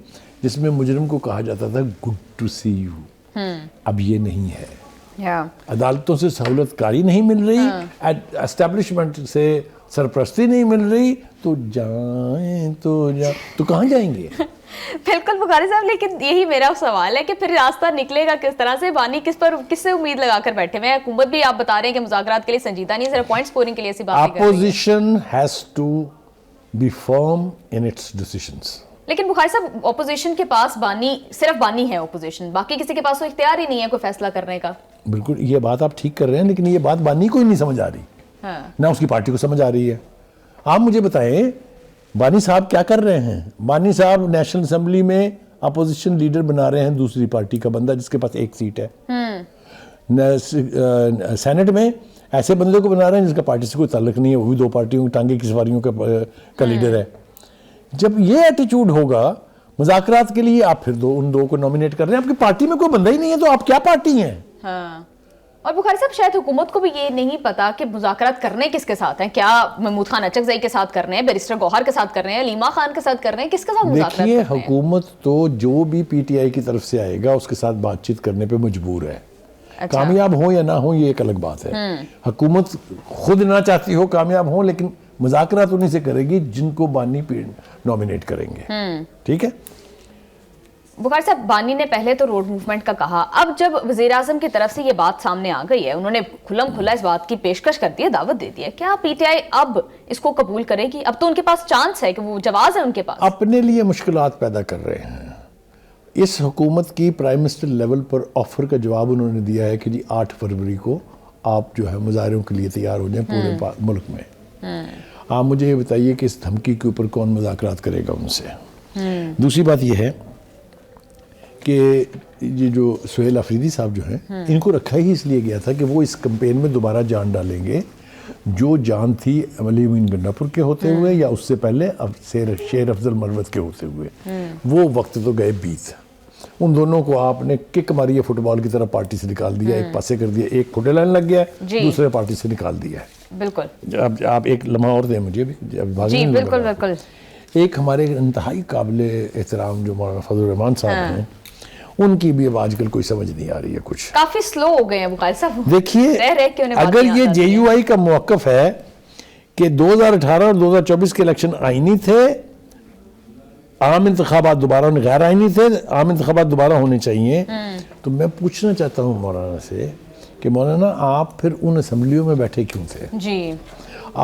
S2: جس میں مجرم کو کہا جاتا تھا گڈ ٹو سی یو. اب یہ نہیں ہے. عدالتوں سے سہولت کاری نہیں مل رہی, اسٹیبلشمنٹ سے سرپرستی نہیں مل رہی, تو جائیں تو کہاں جائیں گے؟
S1: بالکل بخاری صاحب, لیکن یہی میرا سوال ہے کہ پھر راستہ نکلے گا کس طرح سے؟ بانی کس سے امید لگا کر بیٹھے ہوئے ہیں؟ حکومت بھی آپ بتا رہے ہیں کہ مذاکرات کے لیے سنجیدہ نہیں, صرف پوائنٹ سکورنگ کے لیے ایسی بات کر رہی ہے.
S2: Opposition has to be firm in its decisions.
S1: لیکن بخاری صاحب اپوزیشن کے پاس صرف بانی ہے اپوزیشن, باقی کسی کے پاس تو اختیار ہی نہیں ہے کوئی فیصلہ کرنے کا.
S2: بالکل, یہ بات آپ ٹھیک کر رہے ہیں, لیکن یہ بات بانی کو ہی نہیں سمجھ آ رہی, نہ اس کی پارٹی کو سمجھ آ رہی ہے. آپ مجھے بتائیں بانی صاحب کیا کر رہے ہیں؟ بانی صاحب نیشنل اسمبلی میں اپوزیشن لیڈر بنا رہے ہیں دوسری پارٹی کا بندہ جس کے پاس ایک سیٹ ہے. سینٹ میں ایسے بندے کو بنا رہے ہیں جس کا پارٹی سے کوئی تعلق نہیں ہے, وہ بھی 2 پارٹیوں ٹانگے کی سواریوں کا لیڈر ہے. جب یہ ایٹیچیوڈ ہوگا مذاکرات کے لیے, آپ پھر ان 2 کو نومینیٹ کر رہے ہیں, آپ کی پارٹی میں کوئی بندہ ہی نہیں ہے, تو آپ کیا پارٹی ہیں؟
S1: اور بخاری صاحب شاید حکومت کو بھی یہ نہیں پتا کہ مذاکرات کرنے کس کے ساتھ ہیں. کیا محمود خان اچکزئی کے ساتھ کر رہے ہیں, بیرسٹر گوہر کے ساتھ کر رہے ہیں, علیمہ خان کے ساتھ کر رہے ہیں, کس کے ساتھ مذاکرات کر رہے ہیں؟
S2: دیکھیے حکومت تو جو بھی PTI کی طرف سے آئے گا اس کے ساتھ بات چیت کرنے پہ مجبور ہے. کامیاب ہوں یا نہ ہوں یہ ایک الگ بات ہے. حکومت خود نہ چاہتی ہو کامیاب ہوں, لیکن مذاکرات انہیں سے کرے گی جن کو بانی نومینیٹ کریں گے. ٹھیک ہے.
S1: بخاری صاحب بانی نے پہلے تو روڈ موومنٹ کا کہا, اب جب وزیر اعظم کی طرف سے یہ بات سامنے آ گئی ہے, انہوں نے کھلم کھلا اس بات کی پیشکش کر دی ہے, دعوت دے دی ہے, کیا PTI اب اس کو قبول کرے گی؟ اب تو ان کے پاس چانس ہے کہ وہ جواز ہے ان کے پاس.
S2: اپنے لیے مشکلات پیدا کر رہے ہیں. اس حکومت کی پرائم منسٹر لیول پر آفر کا جواب انہوں نے دیا ہے کہ جی 8 فروری کو آپ جو ہے مظاہروں کے لیے تیار ہو جائیں پورے ملک میں. آپ مجھے یہ بتائیے کہ اس دھمکی کے اوپر کون مذاکرات کرے گا ان سے؟ دوسری بات یہ ہے کہ یہ جو سہیل افریدی صاحب جو ہیں, ان کو رکھا ہی اس لیے گیا تھا کہ وہ اس کمپین میں دوبارہ جان ڈالیں گے جو جان تھی علی امین گنڈاپور کے ہوتے ہوئے یا اس سے پہلے شیر افضل مروت کے ہوتے ہوئے. وہ وقت تو گئے بیت. ان دونوں کو آپ نے کک ماری ہے فٹ بال کی طرح پارٹی سے نکال دیا, ایک پاسے کر دیا, ایک فوٹے لائن لگ گیا ہے, دوسرے پارٹی سے نکال دیا ہے.
S1: بالکل.
S2: اب آپ ایک لمحہ اور دیں مجھے بھی.
S1: جی بالکل بالکل.
S2: ایک ہمارے انتہائی قابل احترام جو مولانا فضل الرحمان صاحب ہیں, ان کی بھی اب آج کل کوئی سمجھ نہیں آ رہی ہے کچھ.
S1: کافی سلو ہو گئے ہیں بخاری صاحب.
S2: دیکھیے اگر یہ JUI کا موقف ہے کہ 2018 اور 2024 کے الیکشن آئینی تھے, عام انتخابات دوبارہ غیر آئینی تھے, عام انتخابات دوبارہ ہونے چاہیے, تو میں پوچھنا چاہتا ہوں مولانا سے کہ مولانا آپ پھر ان اسمبلیوں میں بیٹھے کیوں تھے؟
S1: جی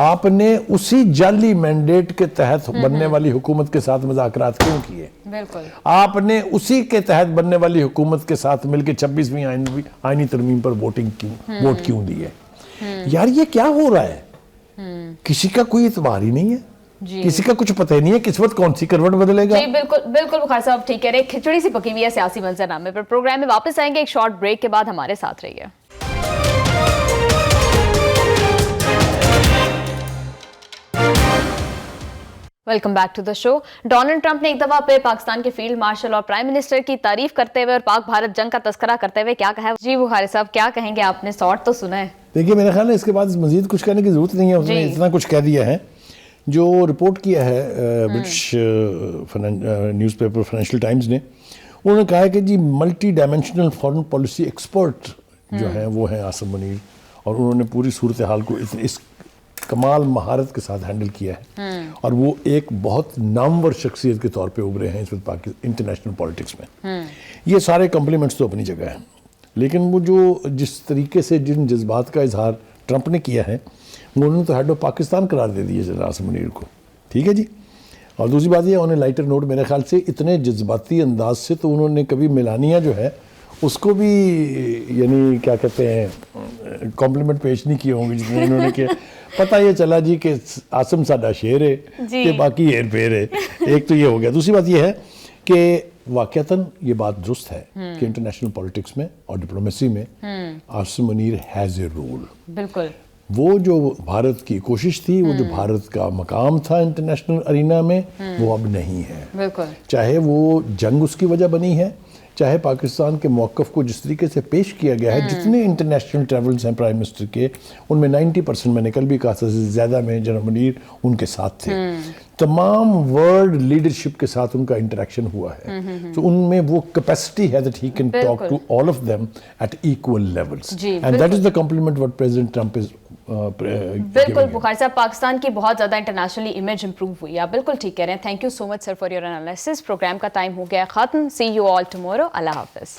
S2: آپ نے اسی جعلی مینڈیٹ کے تحت بننے والی حکومت کے ساتھ مذاکرات کیوں کیے؟
S1: بالکل.
S2: آپ نے اسی کے تحت بننے والی حکومت کے ساتھ مل کے 26ویں آئینی ترمیم پر ووٹ کیوں دی ہے؟ یار یہ کیا ہو رہا ہے؟ کسی کا کوئی اعتبار ہی نہیں ہے, کسی کا کچھ پتہ ہی نہیں ہے کس وقت کون سی کروٹ بدلے گا.
S1: جی بالکل بالکل بخاری صاحب ٹھیک ہے. ایک کھچڑی سی پکی ہوئی ہے سیاسی منظرنامے پر. پروگرام میں واپس آئیں گے ایک شارٹ بریک کے بعد, ہمارے ساتھ رہیے. Welcome back to the show. Donald Trump نے ایک دفعہ پہ پاکستان کے فیلڈ مارشل اور پرائم منسٹر کی تعریف کرتے ہوئے اور پاک بھارت جنگ کا تذکرہ کرتے ہوئے کیا کہا ہے؟ جی بخاری صاحب کیا کہیں گے؟ آپ نے سارٹ تو سنا ہے.
S2: دیکھیے میرے خیال ہے اس کے بعد مزید کچھ کہنے کی ضرورت نہیں ہے, اس نے اتنا کچھ کہہ دیا ہے. جو رپورٹ کیا ہے برٹش نیوز پیپر فائنینشیل ٹائمز نے, انہوں نے کہا ہے کہ جی multidimensional foreign policy expert جو ہیں وہ ہیں عاصم منیر, اور انہوں نے پوری صورتحال کو اس کمال مہارت کے ساتھ ہینڈل کیا ہے, اور وہ ایک بہت نامور شخصیت کے طور پہ ابھرے ہیں اس وقت انٹرنیشنل پالیٹکس میں. یہ سارے کمپلیمنٹس تو اپنی جگہ ہیں, لیکن وہ جو جس طریقے سے جن جذبات کا اظہار ٹرمپ نے کیا ہے, وہ انہوں نے تو ہیڈ آف پاکستان قرار دے دیے جنرل عاصم منیر کو. ٹھیک ہے جی. اور دوسری بات یہ, انہیں لائٹر نوٹ میرے خیال سے اتنے جذباتی انداز سے تو انہوں نے کبھی میلانیہ جو ہے اس کو بھی یعنی کیا کہتے ہیں کمپلیمنٹ پیش نہیں کیے ہوں گے جتنے انہوں نے کیا. پتہ یہ چلا جی کہ عاصم ساڈا شیر ہے کہ باقی ہیر پھیر ہے. ایک تو یہ ہو گیا. دوسری بات یہ ہے کہ واقعتاً یہ بات درست ہے کہ انٹرنیشنل پالیٹکس میں اور ڈپلومیسی میں Asim Munir has a role.
S1: بالکل.
S2: وہ جو بھارت کی کوشش تھی, وہ جو بھارت کا مقام تھا انٹرنیشنل ارینا میں, وہ اب نہیں ہے.
S1: بالکل. چاہے
S2: وہ جنگ اس کی وجہ بنی ہے, چاہے پاکستان کے موقف کو جس طریقے سے پیش کیا گیا ہے. جتنے انٹرنیشنل ٹریولز ہیں پرائم منسٹر کے, ان میں 90% میں نے کل بھی کہا تھا زیادہ میں جنرل منیر ان کے ساتھ تھے. تمام ورلڈ لیڈرشپ کے ساتھ ان کا انٹریکشن ہوا ہے, تو ان میں وہ کیپیسٹی ہے that he can talk to all of them at equal levels. And that is the compliment what President Trump is
S1: بالکل بخاری صاحب, پاکستان کی بہت زیادہ انٹرنیشنلی امیج امپروو ہوئی ہے. آپ بالکل ٹھیک کہہ رہے ہیں. Thank you so much sir for your analysis. Program کا ٹائم ہو گیا ختم. سی یو آل ٹمورو. اللہ حافظ.